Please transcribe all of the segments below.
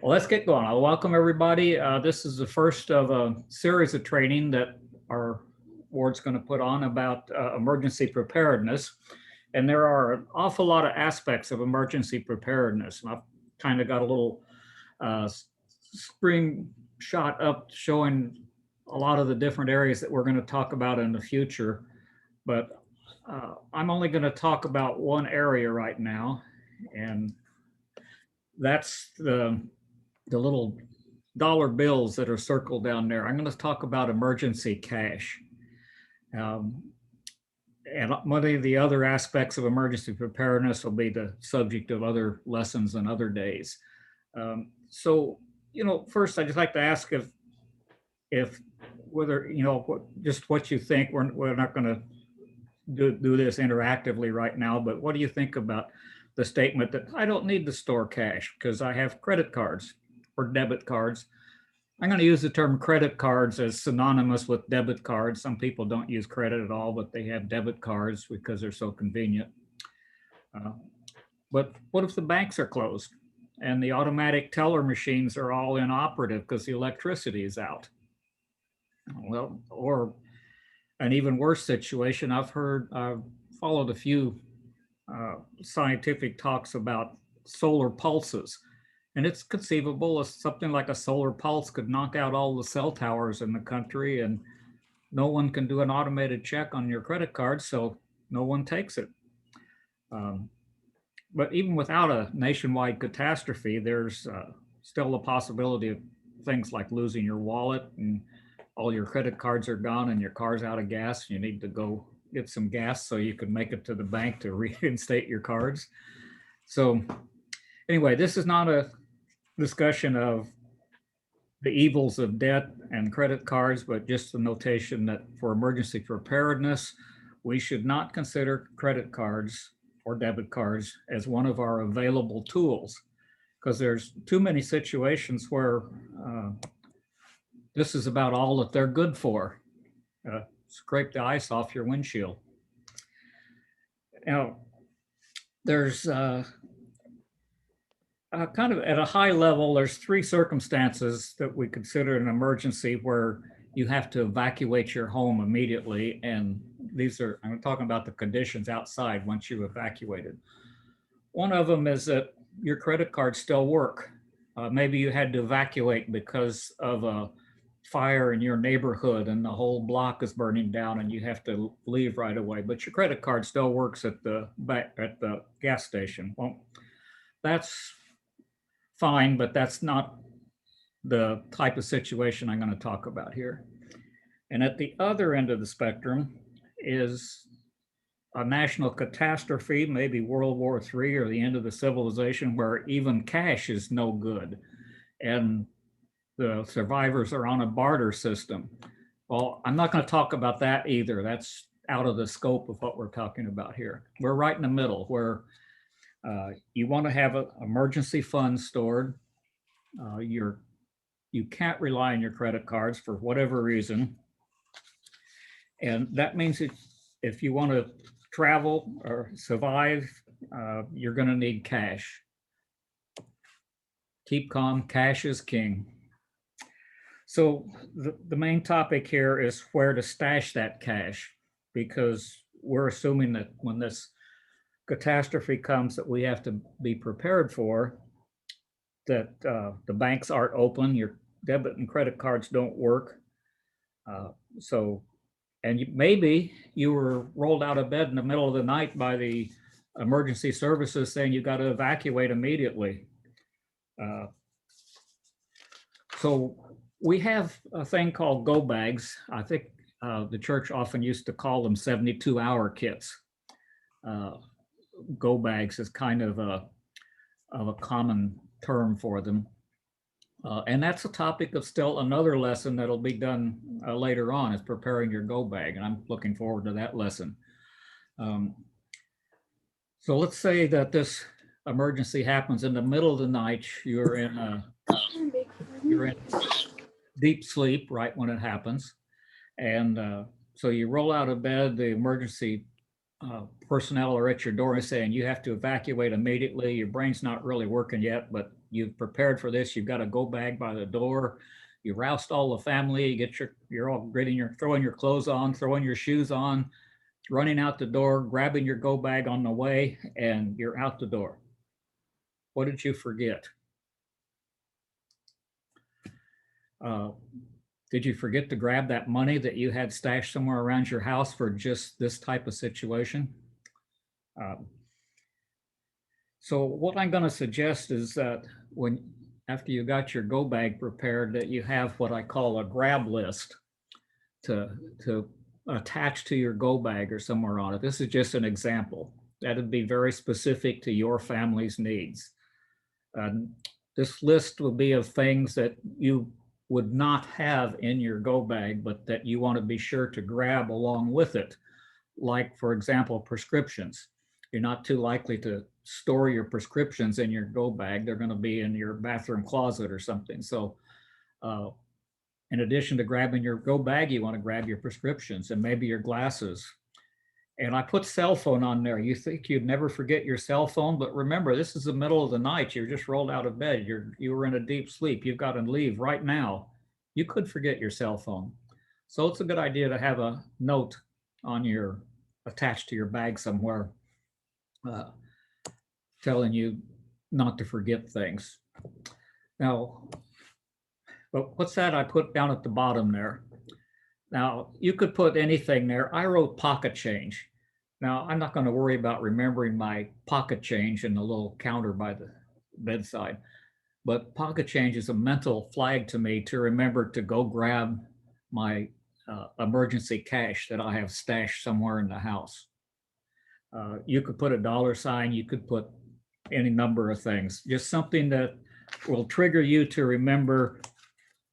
Well, let's get going. I'll welcome everybody. This is the first of a series of training that our board's going to put on about emergency preparedness. And there are an awful lot of aspects of emergency preparedness. And I've kind of got a little spring shot up showing a lot of the different areas that we're going to talk about in the future. But I'm only going to talk about one area right now, and that's the little dollar bills that are circled down there. I'm going to talk about emergency cash. And one of the other aspects of emergency preparedness will be the subject of other lessons and other days. So, first I'd just like to ask if whether, just what you think. We're not going to do this interactively right now, but what do you think about the statement that I don't need to store cash because I have credit cards or debit cards? I'm going to use the term credit cards as synonymous with debit cards. Some people don't use credit at all, but they have debit cards because they're so convenient. But what if the banks are closed and the automatic teller machines are all inoperative because the electricity is out? Well, or an even worse situation, I've followed a few scientific talks about solar pulses. And it's conceivable as something like a solar pulse could knock out all the cell towers in the country, and no one can do an automated check on your credit card, so no one takes it. But even without a nationwide catastrophe, there's still a possibility of things like losing your wallet and all your credit cards are gone and your car's out of gas. You need to go get some gas so you can make it to the bank to reinstate your cards. So anyway, this is not a discussion of the evils of debt and credit cards, but just the notation that for emergency preparedness, we should not consider credit cards or debit cards as one of our available tools, because there's too many situations where this is about all that they're good for. Scrape the ice off your windshield. Now, there's kind of at a high level, there's three circumstances that we consider an emergency where you have to evacuate your home immediately. And I'm talking about the conditions outside once you evacuated. One of them is that your credit cards still work. Maybe you had to evacuate because of a fire in your neighborhood and the whole block is burning down and you have to leave right away, but your credit card still works at the gas station. Well, that's fine, but that's not the type of situation I'm going to talk about here. And at the other end of the spectrum is a national catastrophe, maybe World War III or the end of the civilization, where even cash is no good. And the survivors are on a barter system. Well, I'm not going to talk about that either. That's out of the scope of what we're talking about here. We're right in the middle where you want to have an emergency fund stored. You can't rely on your credit cards for whatever reason. And that means if you want to travel or survive, you're going to need cash. Keep calm, cash is king. So the main topic here is where to stash that cash, because we're assuming that when this catastrophe comes that we have to be prepared for, that the banks aren't open, your debit and credit cards don't work. Maybe you were rolled out of bed in the middle of the night by the emergency services saying you got to evacuate immediately. So we have a thing called go bags. I think the church often used to call them 72-hour kits. Go bags is kind of a common term for them. And that's a topic of still another lesson that'll be done later on, is preparing your go bag. And I'm looking forward to that lesson. So let's say that this emergency happens in the middle of the night. You're in deep sleep right when it happens. And so you roll out of bed, the emergency personnel are at your door and saying you have to evacuate immediately. Your brain's not really working yet, but you've prepared for this. You've got a go bag by the door. You roused all the family. You get you're all getting throwing your clothes on, throwing your shoes on, running out the door, grabbing your go bag on the way, and you're out the door. What did you forget? Did you forget to grab that money that you had stashed somewhere around your house for just this type of situation? So what I'm going to suggest is that after you got your go bag prepared, that you have what I call a grab list to attach to your go bag or somewhere on it. This is just an example. That'd be very specific to your family's needs. This list will be of things that you would not have in your go bag, but that you want to be sure to grab along with it. Like, for example, prescriptions. You're not too likely to store your prescriptions in your go bag. They're going to be in your bathroom closet or something. So in addition to grabbing your go bag, you want to grab your prescriptions and maybe your glasses. And I put cell phone on there. You think you'd never forget your cell phone, but remember, this is the middle of the night. You're just rolled out of bed. You were in a deep sleep. You've got to leave right now. You could forget your cell phone. So it's a good idea to have a note on attached to your bag somewhere, telling you not to forget things. Now, but what's that I put down at the bottom there? Now, you could put anything there. I wrote pocket change. Now, I'm not going to worry about remembering my pocket change in the little counter by the bedside, but pocket change is a mental flag to me to remember to go grab my emergency cash that I have stashed somewhere in the house. You could put a dollar sign, you could put any number of things, just something that will trigger you to remember.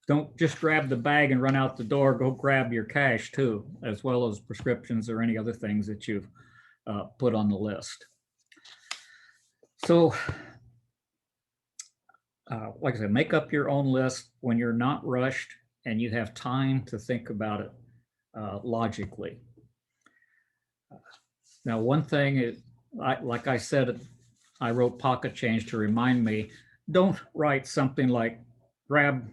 Don't just grab the bag and run out the door, go grab your cash too, as well as prescriptions or any other things that you've put on the list. So, like I said, make up your own list when you're not rushed and you have time to think about it logically. Now, one thing is, like I said, I wrote pocket change to remind me, don't write something like grab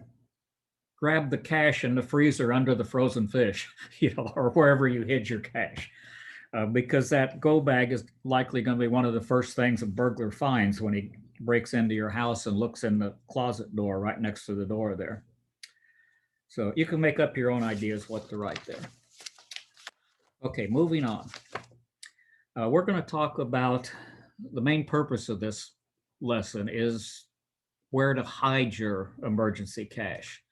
the cash in the freezer under the frozen fish, or wherever you hid your cash, because that go bag is likely going to be one of the first things a burglar finds when he breaks into your house and looks in the closet door right next to the door there. So you can make up your own ideas what to write there. Okay, moving on. We're going to talk about the main purpose of this lesson is where to hide your emergency cash.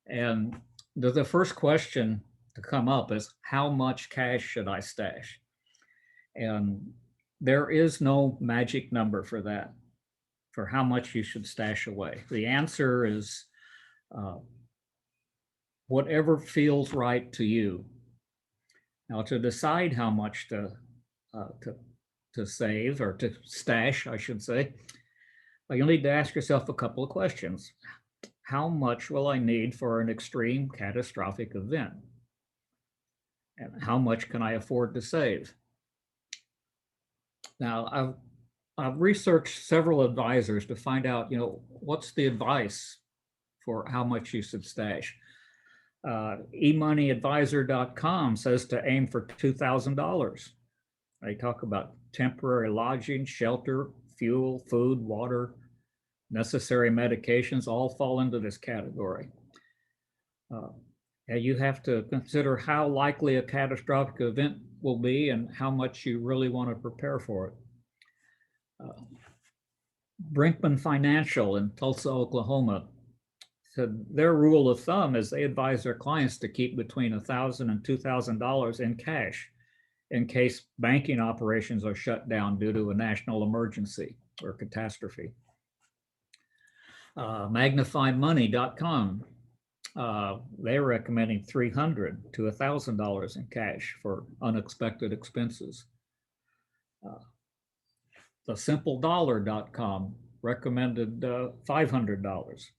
And the first question to come up is, how much cash should I stash? And there is no magic number for that, for how much you should stash away. The answer is whatever feels right to you. Now, to decide how much to save, or to stash, I should say, you'll need to ask yourself a couple of questions. How much will I need for an extreme catastrophic event? And how much can I afford to save? Now, I've researched several advisors to find out, what's the advice for how much you should stash. emoneyadvisor.com says to aim for $2,000. They talk about temporary lodging, shelter, fuel, food, water, necessary medications, all fall into this category. And you have to consider how likely a catastrophic event will be and how much you really want to prepare for it. Brinkman Financial in Tulsa, Oklahoma, said their rule of thumb is they advise their clients to keep between $1,000 and $2,000 in cash in case banking operations are shut down due to a national emergency or catastrophe. MagnifyMoney.com, they're recommending $300 to $1,000 in cash for unexpected expenses. TheSimpleDollar.com recommended $500.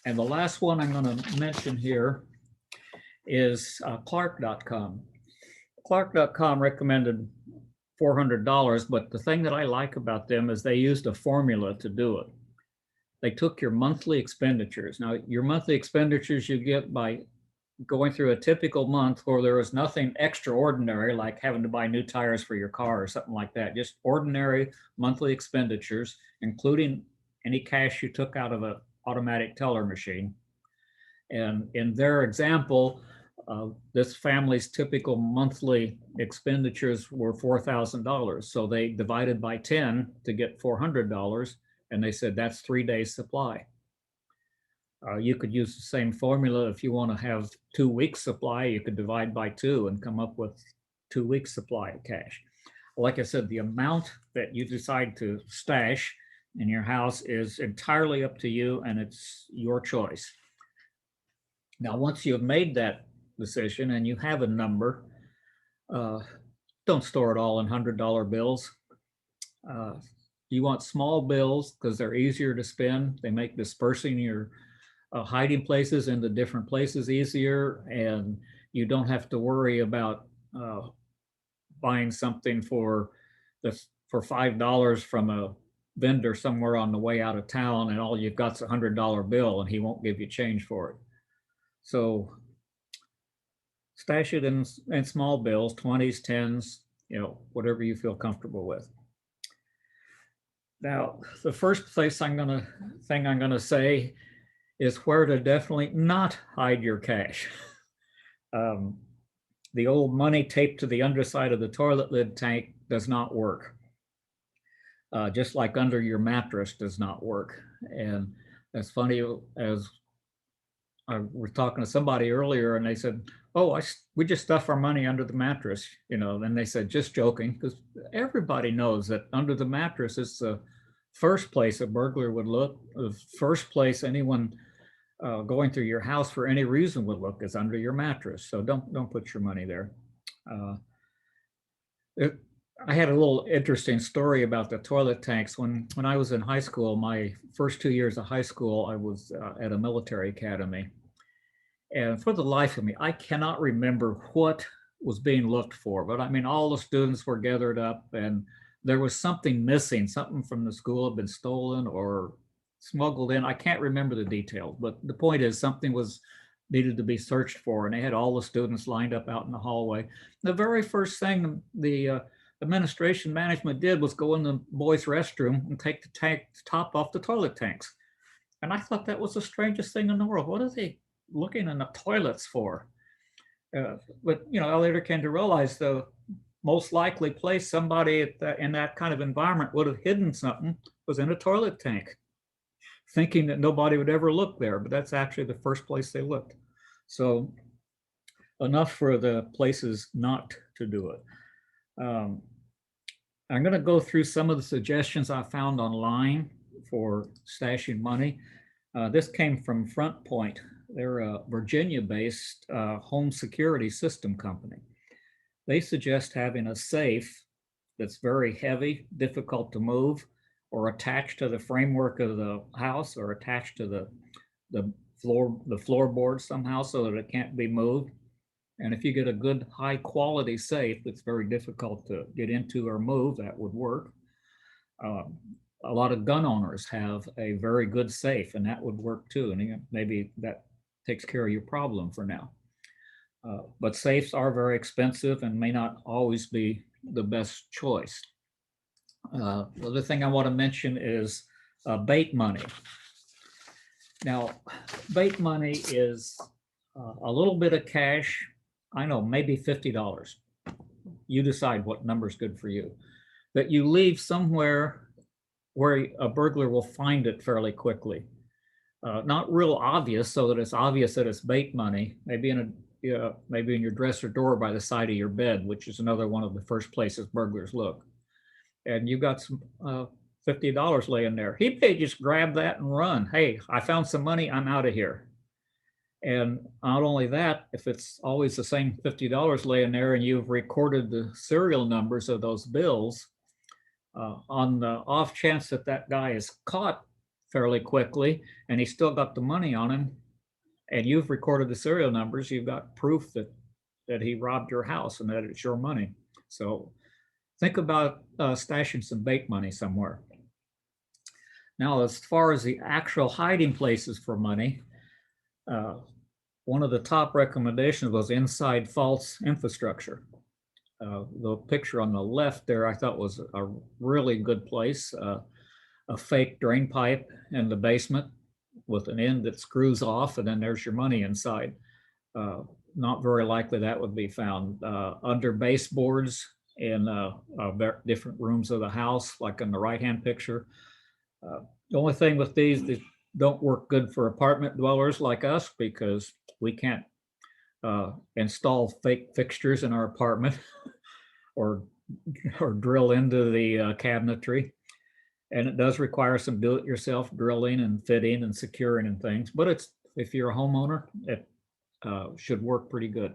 And the last one I'm going to mention here is Clark.com. Clark.com recommended $400. But the thing that I like about them is they used a formula to do it. They took your monthly expenditures. Now, your monthly expenditures you get by going through a typical month where there was nothing extraordinary, like having to buy new tires for your car or something like that, just ordinary monthly expenditures, including any cash you took out of an automatic teller machine. And in their example, this family's typical monthly expenditures were $4,000. So they divided by 10 to get $400. And they said that's 3 days supply. You could use the same formula if you want to have 2 weeks supply. You could divide by 2 and come up with 2 weeks supply of cash. Like I said, the amount that you decide to stash in your house is entirely up to you, and it's your choice. Now, once you've made that decision and you have a number, don't store it all in $100 bills. You want small bills because they're easier to spend. They make dispersing your hiding places into different places easier, and you don't have to worry about buying something for $5 from a vendor somewhere on the way out of town, and all you've got's $100 bill, and he won't give you change for it. So stash it in small bills, 20s, 10s, whatever you feel comfortable with. Now, the first thing I'm gonna say is where to definitely not hide your cash. The old money taped to the underside of the toilet lid tank does not work. Just like under your mattress does not work. And that's funny, as I was talking to somebody earlier and they said, oh, we just stuff our money under the mattress, then they said, just joking, because everybody knows that under the mattress is the first place a burglar would look. The first place anyone going through your house for any reason would look is under your mattress. So don't put your money there. I had a little interesting story about the toilet tanks. When I was in high school, my first 2 years of high school, I was at a military academy. And for the life of me, I cannot remember what was being looked for. But I mean, all the students were gathered up and there was something missing. Something from the school had been stolen or smuggled in. I can't remember the details, but the point is something was needed to be searched for. And they had all the students lined up out in the hallway. The very first thing the administration management did was go in the boys' restroom and take the top off the toilet tanks. And I thought that was the strangest thing in the world. What are they looking in the toilets for? But I later came to realize the most likely place somebody in that kind of environment would have hidden something was in a toilet tank, thinking that nobody would ever look there. But that's actually the first place they looked. So enough for the places not to do it. I'm going to go through some of the suggestions I found online for stashing money. This came from Front Point. They're a Virginia-based home security system company. They suggest having a safe that's very heavy, difficult to move, or attached to the framework of the house, or attached to the floorboard somehow so that it can't be moved. And if you get a good high quality safe that's very difficult to get into or move, that would work. A lot of gun owners have a very good safe, and that would work too. And maybe that takes care of your problem for now. But safes are very expensive and may not always be the best choice. The other thing I want to mention is bait money. Now, bait money is a little bit of cash. I know, maybe $50. You decide what number is good for you. That you leave somewhere where a burglar will find it fairly quickly. Not real obvious, so that it's obvious that it's bait money. Maybe in your dresser drawer by the side of your bed, which is another one of the first places burglars look. And you got some $50 laying there. He may just grab that and run. Hey, I found some money. I'm out of here. And not only that, if it's always the same $50 laying there and you've recorded the serial numbers of those bills, on the off chance that that guy is caught fairly quickly and he's still got the money on him and you've recorded the serial numbers, you've got proof that he robbed your house and that it's your money. So think about stashing some bait money somewhere. Now, as far as the actual hiding places for money, one of the top recommendations was inside false infrastructure. The picture on the left there I thought was a really good place. A fake drain pipe in the basement with an end that screws off, and then there's your money inside. Not very likely that would be found. Under baseboards in different rooms of the house, like in the right-hand picture. The only thing with these, they don't work good for apartment dwellers like us because we can't install fake fixtures in our apartment or drill into the cabinetry. And it does require some do-it-yourself drilling and fitting and securing and things. But it's, if you're a homeowner, it should work pretty good.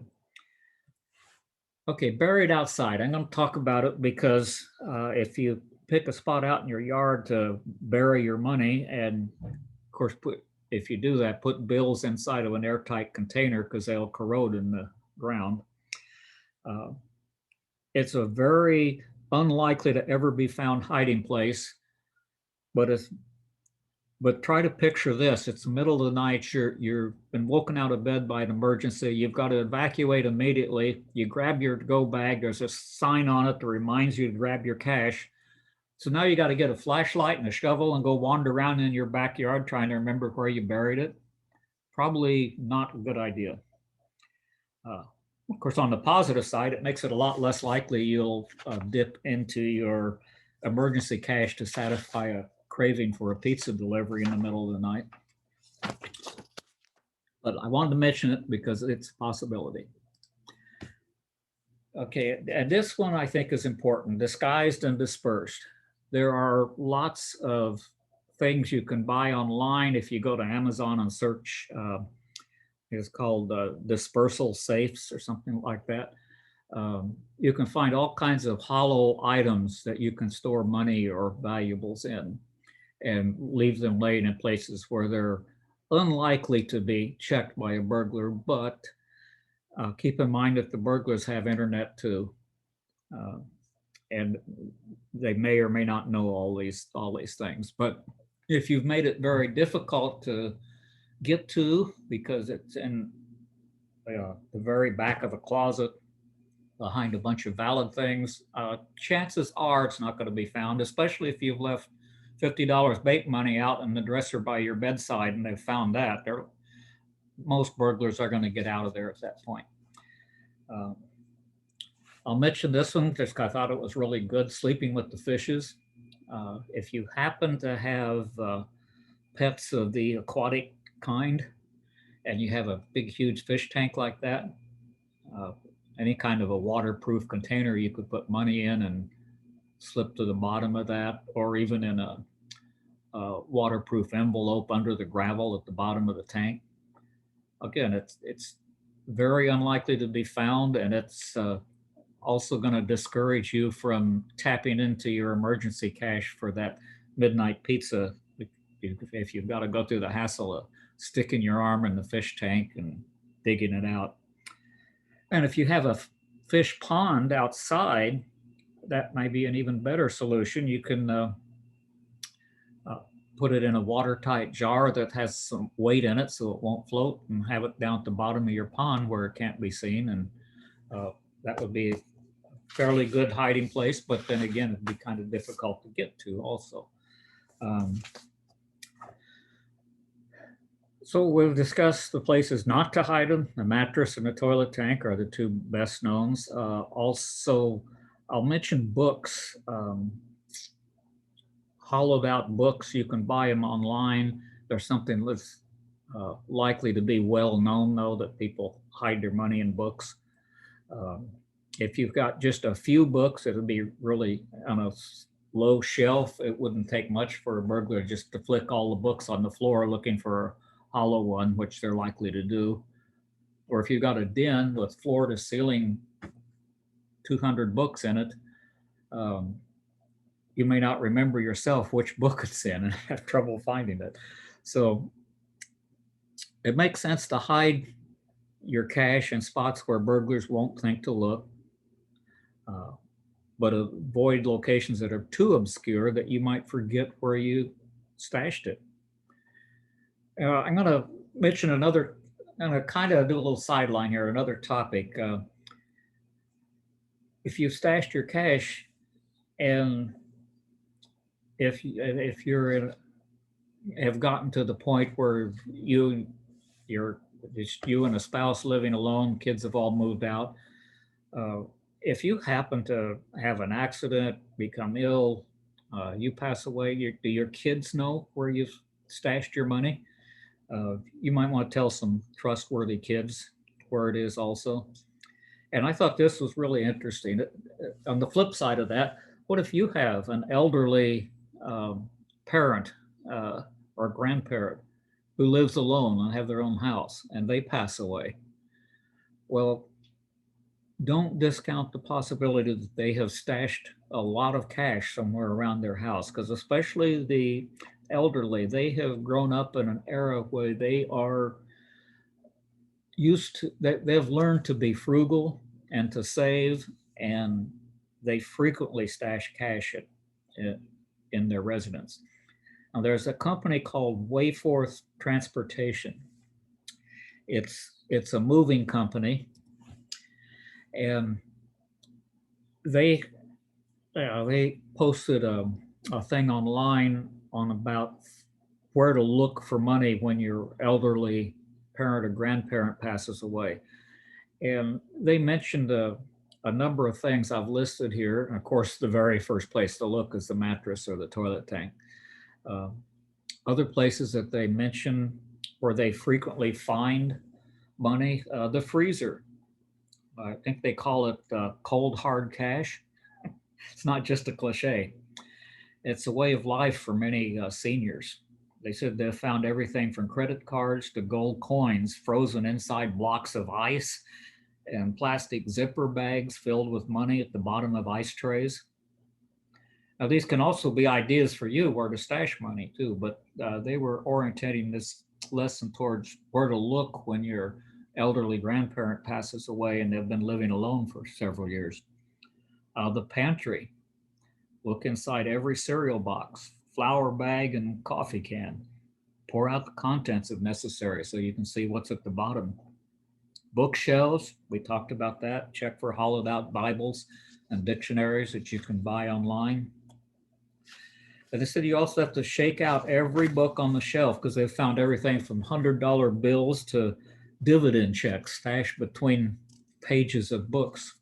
Okay, buried outside. I'm going to talk about it because if you pick a spot out in your yard to bury your money, and of course, if you do that, put bills inside of an airtight container because they'll corrode in the ground. It's a very unlikely to ever be found hiding place, but try to picture this. It's the middle of the night. You've been woken out of bed by an emergency. You've got to evacuate immediately. You grab your go bag. There's a sign on it that reminds you to grab your cash. So now you got to get a flashlight and a shovel and go wander around in your backyard trying to remember where you buried it. Probably not a good idea. Of course, on the positive side, it makes it a lot less likely you'll dip into your emergency cash to satisfy a craving for a pizza delivery in the middle of the night. But I wanted to mention it because it's a possibility. Okay, and this one I think is important, disguised and dispersed. There are lots of things you can buy online if you go to Amazon and search. It's called dispersal safes or something like that. You can find all kinds of hollow items that you can store money or valuables in and leave them laying in places where they're unlikely to be checked by a burglar, but keep in mind that the burglars have internet too. And they may or may not know all these things. But if you've made it very difficult to get to because it's in the very back of a closet behind a bunch of valid things, chances are it's not going to be found, especially if you've left $50 bait money out in the dresser by your bedside and they've found that. Most burglars are going to get out of there at that point. I'll mention this one because I thought it was really good, sleeping with the fishes. If you happen to have pets of the aquatic kind and you have a big, huge fish tank like that, any kind of a waterproof container you could put money in and slip to the bottom of that, or even in a waterproof envelope under the gravel at the bottom of the tank. Again, it's very unlikely to be found, and it's also going to discourage you from tapping into your emergency cash for that midnight pizza if you've got to go through the hassle of sticking your arm in the fish tank and digging it out. And if you have a fish pond outside, that might be an even better solution. You can put it in a watertight jar that has some weight in it so it won't float, and have it down at the bottom of your pond where it can't be seen. And that would be a fairly good hiding place, but then again, it'd be kind of difficult to get to also. So we'll discuss the places not to hide them. The mattress and the toilet tank are the two best knowns. Also, I'll mention books. Hollowed out books, you can buy them online. There's something that's likely to be well known, though, that people hide their money in books. If you've got just a few books, it'll be really on a low shelf. It wouldn't take much for a burglar just to flick all the books on the floor looking for a hollow one, which they're likely to do. Or if you've got a den with floor to ceiling 200 books in it, you may not remember yourself which book it's in and have trouble finding it. So it makes sense to hide your cash in spots where burglars won't think to look. but avoid locations that are too obscure that you might forget where you stashed it. I'm going to mention another, I'm going to kind of do a little sideline here, another topic. If you stashed your cash and if you're in, have gotten to the point where you're just you and a spouse living alone, kids have all moved out. Uh, if you happen to have an accident, become ill, you pass away, do your kids know where you've stashed your money? You might want to tell some trustworthy kids where it is also. And I thought this was really interesting. On the flip side of that, what if you have an elderly parent or grandparent who lives alone and have their own house and they pass away? Well, don't discount the possibility that they have stashed a lot of cash somewhere around their house, because especially the elderly, they have grown up in an era where they are used to, they've learned to be frugal and to save, and they frequently stash cash in their residence. Now, there's a company called Wayforth Transportation. It's a moving company, and they they posted a thing online on about where to look for money when your elderly parent or grandparent passes away. And they mentioned a number of things I've listed here. And of course, the very first place to look is the mattress or the toilet tank. Uh, Other places that they mention where they frequently find money, the freezer. I think they call it cold hard cash. It's not just a cliche. It's a way of life for many seniors. They said they found everything from credit cards to gold coins frozen inside blocks of ice and plastic zipper bags filled with money at the bottom of ice trays. Now, these can also be ideas for you where to stash money too, but they were orientating this lesson towards where to look when your elderly grandparent passes away and they've been living alone for several years. The pantry, look inside every cereal box, flour bag, and coffee can. Pour out the contents if necessary so you can see what's at the bottom. Bookshelves, we talked about that. Check for hollowed out Bibles and dictionaries that you can buy online. But they said you also have to shake out every book on the shelf because they've found everything from $100 bills to dividend checks stashed between pages of books.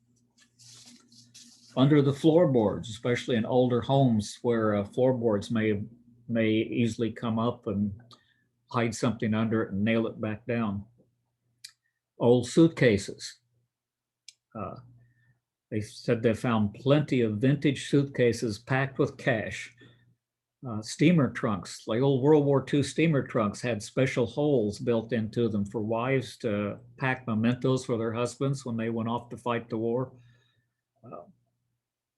Under the floorboards, especially in older homes where floorboards may easily come up, and hide something under it and nail it back down. Old suitcases. They said they found plenty of vintage suitcases packed with cash. Steamer trunks, like old World War II steamer trunks, had special holes built into them for wives to pack mementos for their husbands when they went off to fight the war.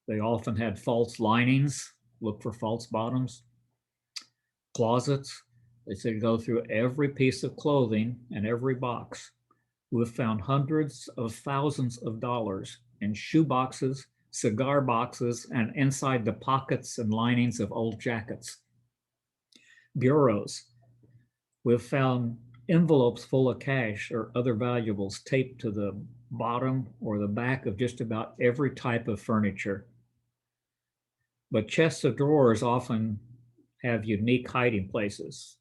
They often had false linings, look for false bottoms. Closets, they said go through every piece of clothing and every box. We've found hundreds of thousands of dollars in shoe boxes, cigar boxes, and inside the pockets and linings of old jackets. Bureaus, we've found envelopes full of cash or other valuables taped to the bottom or the back of just about every type of furniture. But chests of drawers often have unique hiding places,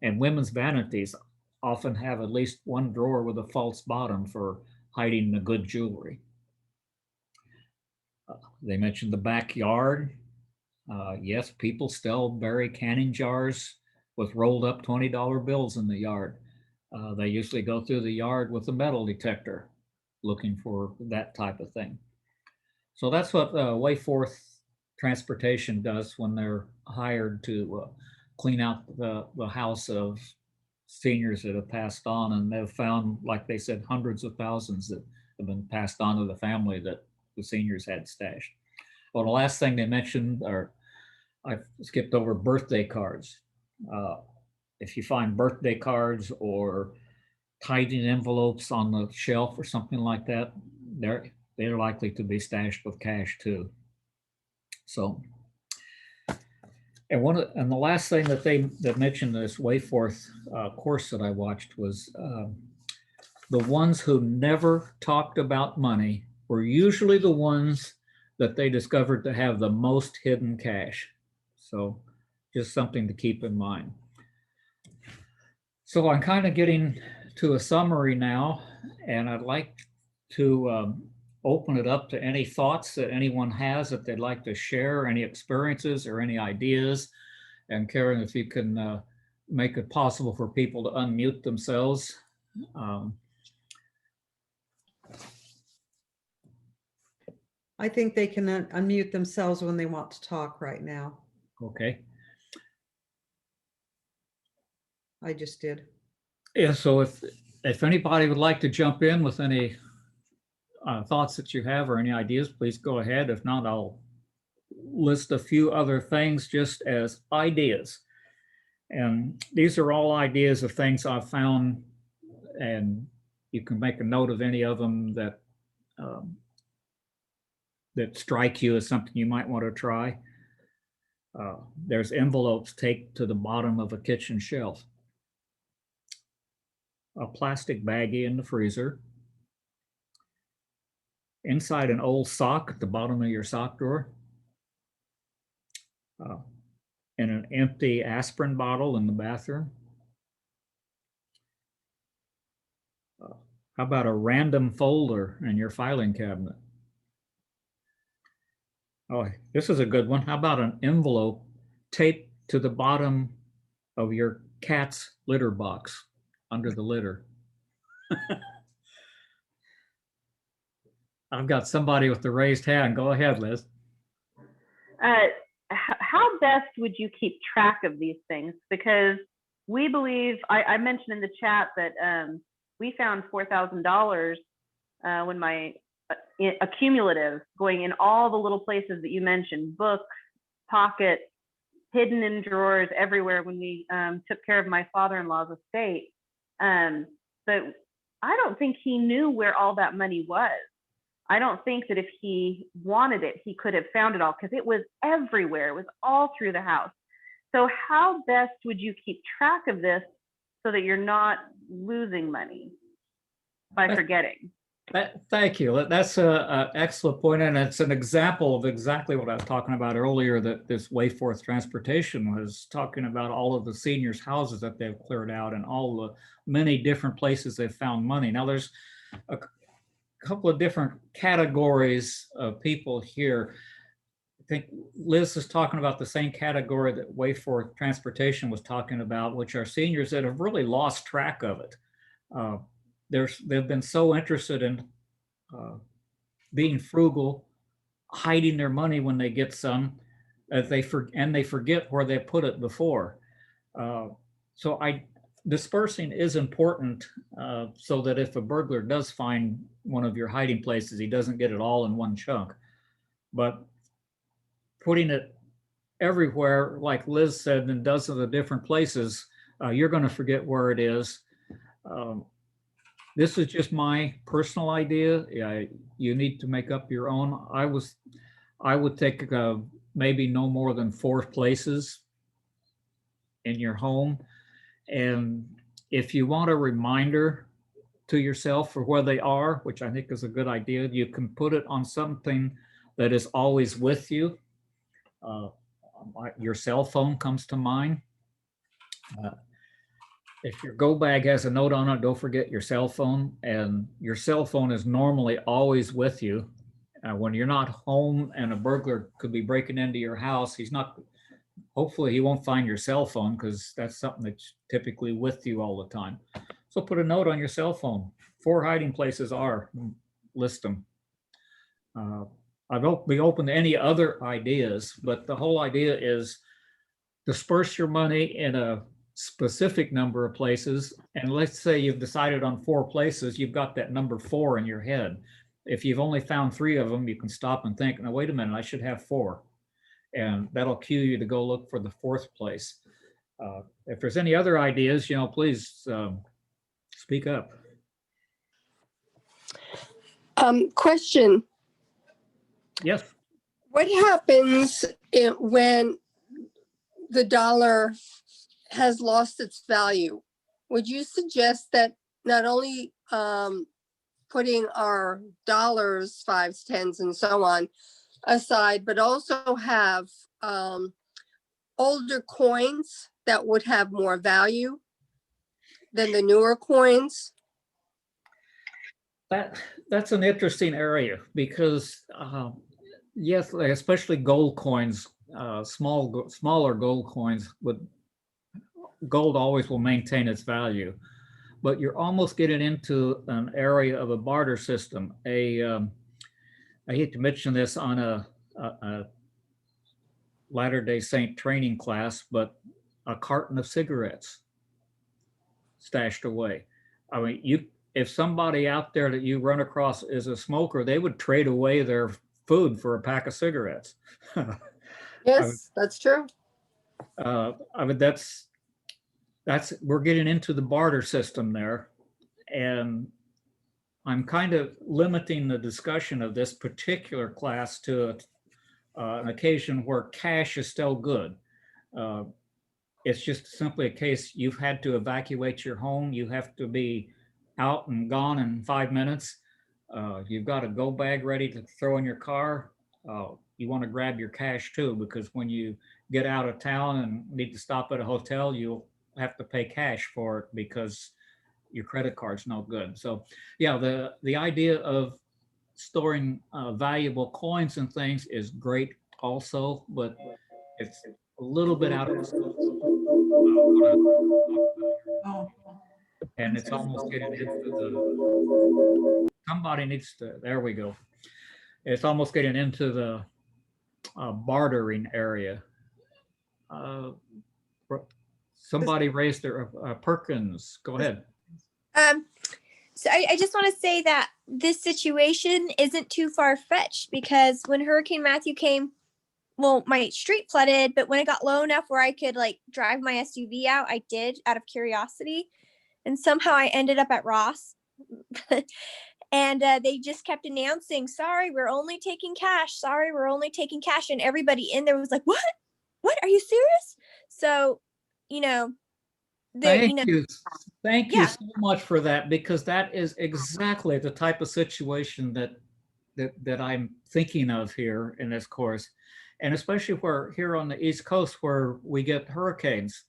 and women's vanities often have at least one drawer with a false bottom for hiding the good jewelry. They mentioned the backyard. Yes, people still bury canning jars with rolled up $20 bills in the yard. They usually go through the yard with a metal detector looking for that type of thing. So that's what Wayforth Transportation does when they're hired to clean out the house of seniors that have passed on. And they've found, like they said, hundreds of thousands that have been passed on to the family that the seniors had stashed. Well, the last thing they mentioned, or I skipped over, birthday cards. If you find birthday cards or tied-in envelopes on the shelf or something like that, they're likely to be stashed with cash too. So, and the last thing that mentioned this Wayforth course that I watched was the ones who never talked about money were usually the ones that they discovered to have the most hidden cash. So just something to keep in mind. So I'm kind of getting to a summary now, and I'd like to open it up to any thoughts that anyone has that they'd like to share, any experiences or any ideas. And Karen, if you can make it possible for people to unmute themselves. I think they can unmute themselves when they want to talk right now. Okay. I just did. Yeah, so if anybody would like to jump in with any thoughts that you have or any ideas, please go ahead. If not, I'll list a few other things just as ideas. And these are all ideas of things I've found, and you can make a note of any of them that that strike you as something you might want to try. There's envelopes taped to the bottom of a kitchen shelf, a plastic baggie in the freezer, inside an old sock at the bottom of your sock drawer, and an empty aspirin bottle in the bathroom. How about a random folder in your filing cabinet? Oh, this is a good one. How about an envelope taped to the bottom of your cat's litter box under the litter? I've got somebody with the raised hand. Go ahead, Liz. How best would you keep track of these things? Because we believe, I mentioned in the chat that we found $4,000 when my accumulative, going in all the little places that you mentioned, books, pockets, hidden in drawers everywhere when we took care of my father-in-law's estate. But I don't think he knew where all that money was. I don't think that if he wanted it, he could have found it all, because it was everywhere. It was all through the house. So how best would you keep track of this so that you're not losing money by forgetting? Thank you. That's an excellent point, and it's an example of exactly what I was talking about earlier, that this Wayforth Transportation was talking about all of the seniors' houses that they've cleared out and all the many different places they've found money. Now, there's a couple of different categories of people here. I think Liz is talking about the same category that Wayforth Transportation was talking about, which are seniors that have really lost track of it. They've been so interested in being frugal, hiding their money when they get some, that they forget where they put it before. So dispersing is important, so that if a burglar does find one of your hiding places, he doesn't get it all in one chunk. But putting it everywhere, like Liz said, in dozens of different places, you're going to forget where it is. This is just my personal idea. You need to make up your own. I would take maybe no more than 4 places in your home. And if you want a reminder to yourself for where they are, which I think is a good idea, you can put it on something that is always with you. Your cell phone comes to mind. If your go bag has a note on it, don't forget your cell phone. And your cell phone is normally always with you. When you're not home and a burglar could be breaking into your house, hopefully he won't find your cell phone, because that's something that's typically with you all the time. So put a note on your cell phone. 4 hiding places list them. I'll be open to any other ideas, but the whole idea is disperse your money in a specific number of places. And let's say you've decided on 4 places, you've got that number 4 in your head. If you've only found 3 of them, you can stop and think, now wait a minute, I should have 4. And that'll cue you to go look for the 4th place. If there's any other ideas, please speak up. Question. Yes. What happens when the dollar has lost its value? Would you suggest that not only putting our dollars, fives, tens, and so on aside, but also have older coins that would have more value than the newer coins? That's an interesting area because yes, especially gold coins, smaller gold coins would gold always will maintain its value, but you're almost getting into an area of a barter system. I hate to mention this on a Latter-day Saint training class, but a carton of cigarettes stashed away. I mean, if somebody out there that you run across is a smoker, they would trade away their food for a pack of cigarettes. Yes, that's true. I mean, that's we're getting into the barter system there, and I'm kind of limiting the discussion of this particular class to an occasion where cash is still good. It's just simply a case you've had to evacuate your home. You have to be out and gone in 5 minutes. You've got a go bag ready to throw in your car. You want to grab your cash too, because when you get out of town and need to stop at a hotel, you'll have to pay cash for it because your credit card's no good. So yeah, the idea of storing valuable coins and things is great also, but it's a little bit out of scope. Oh, And it's almost getting into somebody needs to, there we go. It's almost getting into the bartering area. Somebody raised their Perkins, go ahead. So I just want to say that this situation isn't too far fetched because when Hurricane Matthew came, well, my street flooded, but when it got low enough where I could like drive my SUV out, I did out of curiosity. And somehow I ended up at Ross. And they just kept announcing, sorry, we're only taking cash. Sorry, we're only taking cash. And everybody in there was like, what? What? Are you serious? So, you know, Thank you. Thank you Yeah. so much for that, because that is exactly the type of situation that I'm thinking of here in this course. And especially where here on the East Coast where we get hurricanes.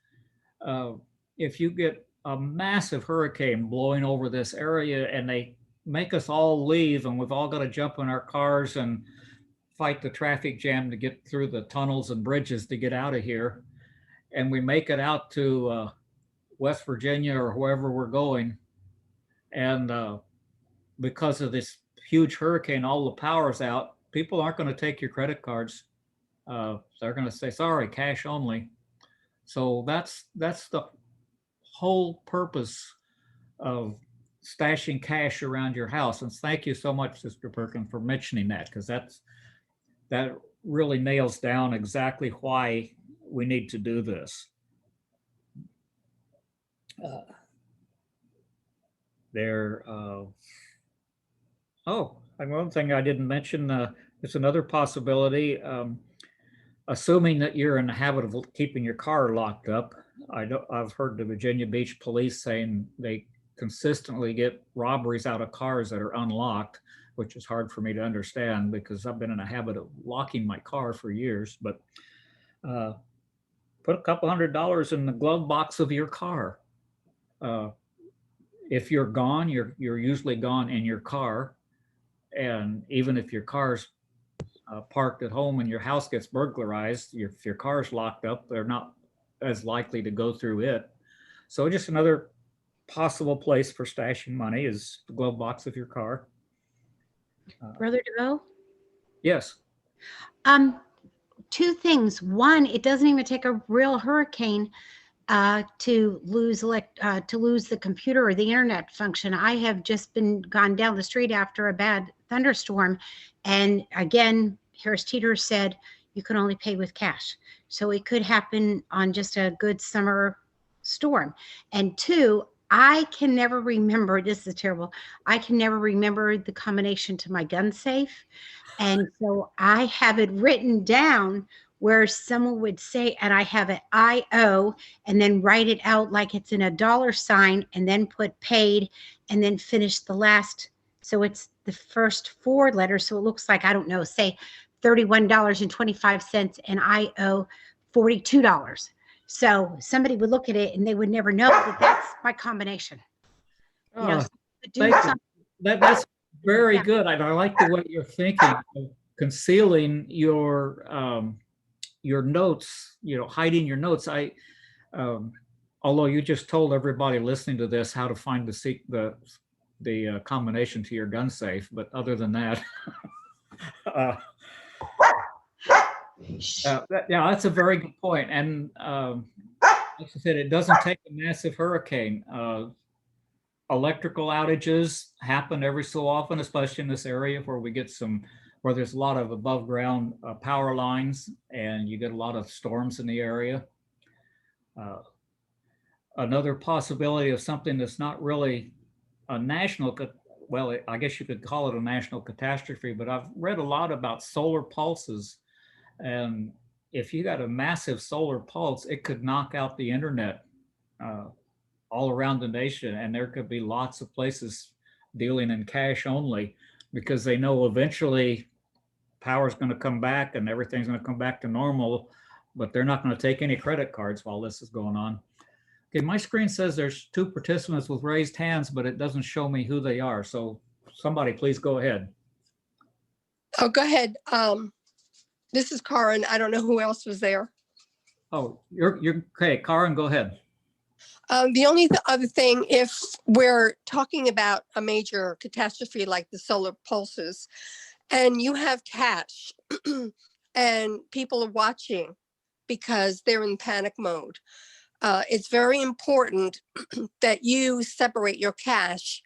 If you get a massive hurricane blowing over this area and they make us all leave and we've all got to jump in our cars and fight the traffic jam to get through the tunnels and bridges to get out of here. And we make it out to West Virginia or wherever we're going. And because of this huge hurricane, all the power's out. People aren't going to take your credit cards. They're going to say, sorry, cash only. So that's the whole purpose of stashing cash around your house. And thank you so much, Sister Perkins, for mentioning that, because that really nails down exactly why we need to do this. And one thing I didn't mention, it's another possibility. Assuming that you're in the habit of keeping your car locked up, I've heard the Virginia Beach police saying they consistently get robberies out of cars that are unlocked, which is hard for me to understand because I've been in a habit of locking my car for years. But put a couple $100 in the glove box of your car. If you're gone, you're usually gone in your car. And even if your car's parked at home and your house gets burglarized, if your car's locked up, they're not as likely to go through it. So just another possible place for stashing money is the glove box of your car. Brother DeVoe? Yes. Two things. One, it doesn't even take a real hurricane to lose the computer or the internet function. I have just gone down the street after a bad thunderstorm, and again, Harris Teeter said you can only pay with cash. So it could happen on just a good summer storm. And two, I can never remember, this is terrible. I can never remember the combination to my gun safe. And so I have it written down where someone would say, and I have it IO, and then write it out like it's in a dollar sign, and then put paid, and then finish the last. So it's the first 4 letters. So it looks like, I don't know, say $31.25, and I owe $42. So somebody would look at it and they would never know that that's my combination. You know, Oh, so to do thank you. something- That's very Yeah. good. I like the way you're thinking of concealing your notes, hiding your notes. Although you just told everybody listening to this how to find the combination to your gun safe, but other than that, yeah, that's a very good point. And like I said, it doesn't take a massive hurricane. Electrical outages happen every so often, especially in this area where there's a lot of above ground power lines, and you get a lot of storms in the area. Another possibility of something that's not really a well, I guess you could call it a national catastrophe, but I've read a lot about solar pulses. And if you got a massive solar pulse, it could knock out the internet all around the nation. And there could be lots of places dealing in cash only, because they know eventually power's going to come back and everything's going to come back to normal, but they're not going to take any credit cards while this is going on. Okay, my screen says there's 2 participants with raised hands, but it doesn't show me who they are. So somebody please go ahead. Oh, go ahead. This is Karen. I don't know who else was there. Oh, you're okay. Karen, go ahead. The only other thing, if we're talking about a major catastrophe like the solar pulses, and you have cash and people are watching because they're in panic mode, it's very important that you separate your cash,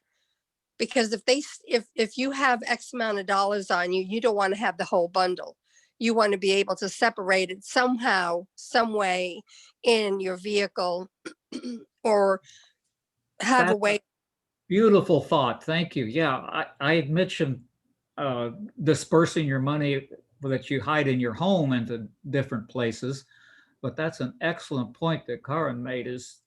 because if you have X amount of dollars on you, you don't want to have the whole bundle. You want to be able to separate it somehow, some way in your vehicle or have a That's way. Beautiful thought. Thank you. Yeah, I had mentioned dispersing your money that you hide in your home into different places, but that's an excellent point that Karen made, is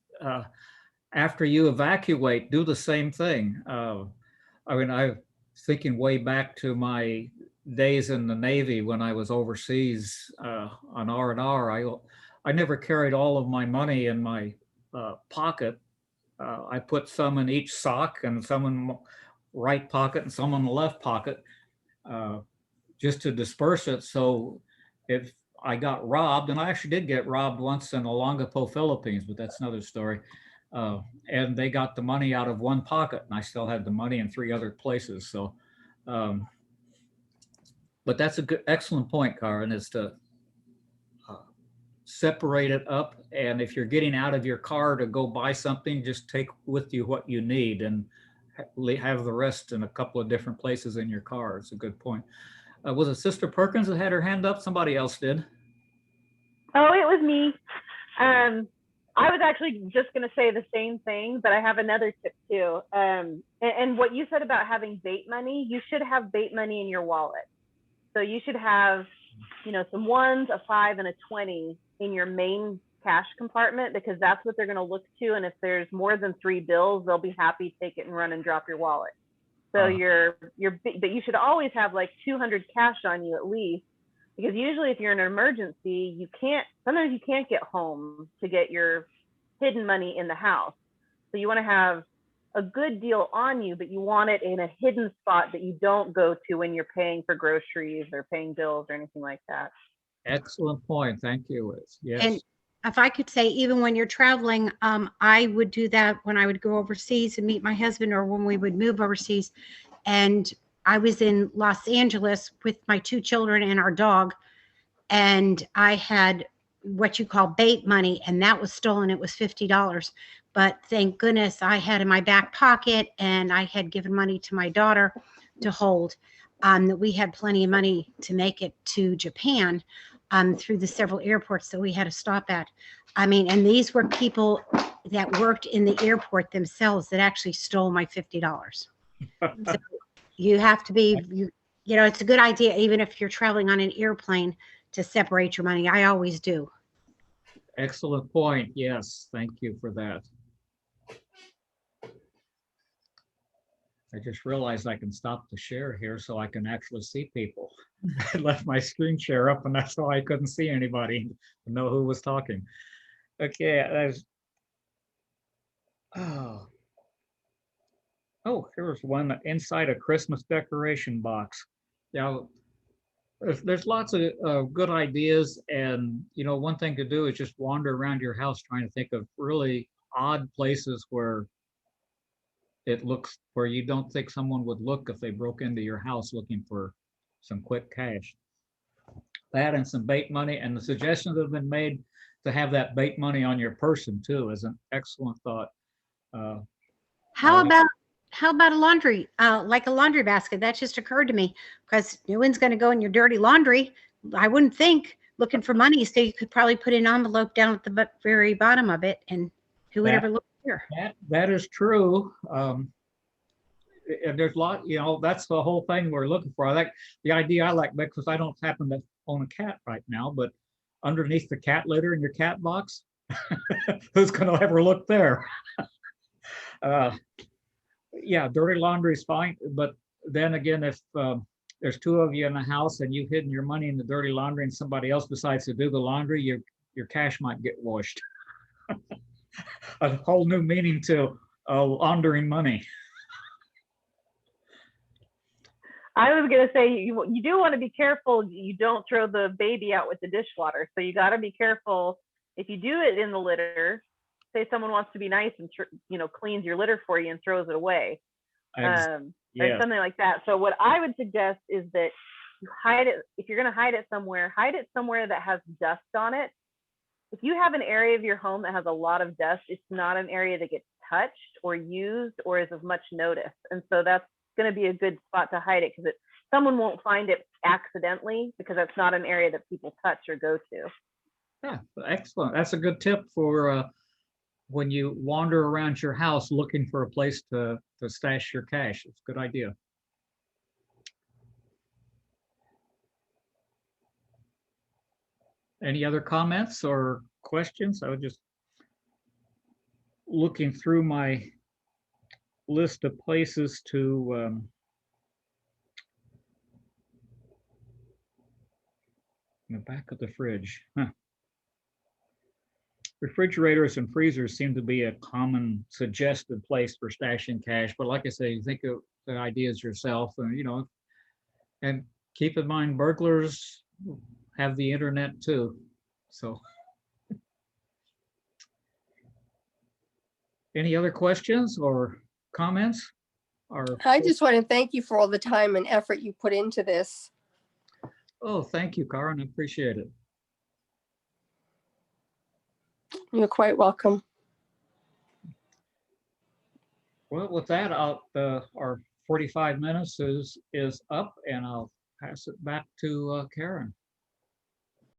after you evacuate, do the same thing. I'm thinking way back to my days in the Navy when I was overseas on R&R. I never carried all of my money in my pocket. I put some in each sock and some in the right pocket and some in the left pocket, just to disperse it. So if I got robbed, and I actually did get robbed once in Olongapo, Philippines, but that's another story. And they got the money out of one pocket, and I still had the money in 3 other places. So, but that's a good, excellent point, Karen, is to separate it up. And if you're getting out of your car to go buy something, just take with you what you need and have the rest in a couple of different places in your car. It's a good point. Was it Sister Perkins that had her hand up? Somebody else did. Oh, it was me. I was actually just going to say the same thing, but I have another tip too. And what you said about having bait money, you should have bait money in your wallet. So you should have, some 1s, a 5, and a 20 in your main cash compartment, because that's what they're going to look to. And if there's more than 3 bills, they'll be happy to take it and run and drop your wallet. So but you should always have like 200 cash on you at least, because usually if you're in an emergency, sometimes you can't get home to get your hidden money in the house. So you want to have a good deal on you, but you want it in a hidden spot that you don't go to when you're paying for groceries or paying bills or anything like that. Excellent point. Thank you, Liz. Yes. And if I could say, even when you're traveling, I would do that when I would go overseas and meet my husband, or when we would move overseas. And I was in Los Angeles with my 2 children and our dog, and I had what you call bait money, and that was stolen. It was $50. But thank goodness I had in my back pocket, and I had given money to my daughter to hold, that we had plenty of money to make it to Japan through the several airports that we had to stop at. I mean, and these were people, that worked in the airport themselves that actually stole my $50. So you have to be, you know, it's a good idea, even if you're traveling on an airplane, to separate your money. I always do. Excellent point. Yes, thank you for that. I just realized I can stop the share here so I can actually see people. I left my screen share up and that's why I couldn't see anybody, to know who was talking. Okay, there's, oh. Oh, here's one inside a Christmas decoration box. Now, there's lots of good ideas, and you know, one thing to do is just wander around your house trying to think of really odd places where it looks, where you don't think someone would look if they broke into your house looking for some quick cash. That and some bait money, and the suggestions that have been made to have that bait money on your person too is an excellent thought. How like- about a laundry, like a laundry basket? That just occurred to me because no one's going to go in your dirty laundry. I wouldn't think, looking for money. So you could probably put an envelope down at the very bottom of it, and who would That- ever look here? That is true. And there's a lot, you know, that's the whole thing we're looking for. I like the idea I like because I don't happen to own a cat right now, but underneath the cat litter in your cat box, who's going to ever look there? Yeah, dirty laundry is fine, but then again, if there's two of you in the house and you've hidden your money in the dirty laundry and somebody else decides to do the laundry, your cash might get washed. A whole new meaning to laundering money. I was gonna say you do want to be careful. You don't throw the baby out with the dishwater. So you got to be careful if you do it in the litter. Say someone wants to be nice and cleans your litter for you and throws it away, or Yes. something like that. So what I would suggest is that you hide it. If you're gonna hide it somewhere that has dust on it. If you have an area of your home that has a lot of dust, it's not an area that gets touched or used or is of much notice. And so that's going to be a good spot to hide it because someone won't find it accidentally because that's not an area that people touch or go to. Yeah, excellent. That's a good tip for when you wander around your house looking for a place to stash your cash. It's a good idea. Any other comments or questions? I was just looking through my list of places to in the back of the fridge. Huh. Refrigerators and freezers seem to be a common suggested place for stashing cash, but like I say, you think of the ideas yourself, and and keep in mind burglars have the internet too. So any other questions or comments? I just want to thank you for all the time and effort you put into this. Oh, thank you, Karen. I appreciate it. You're quite welcome. Well, with that, our 45 minutes is up, and I'll pass it back to Karen.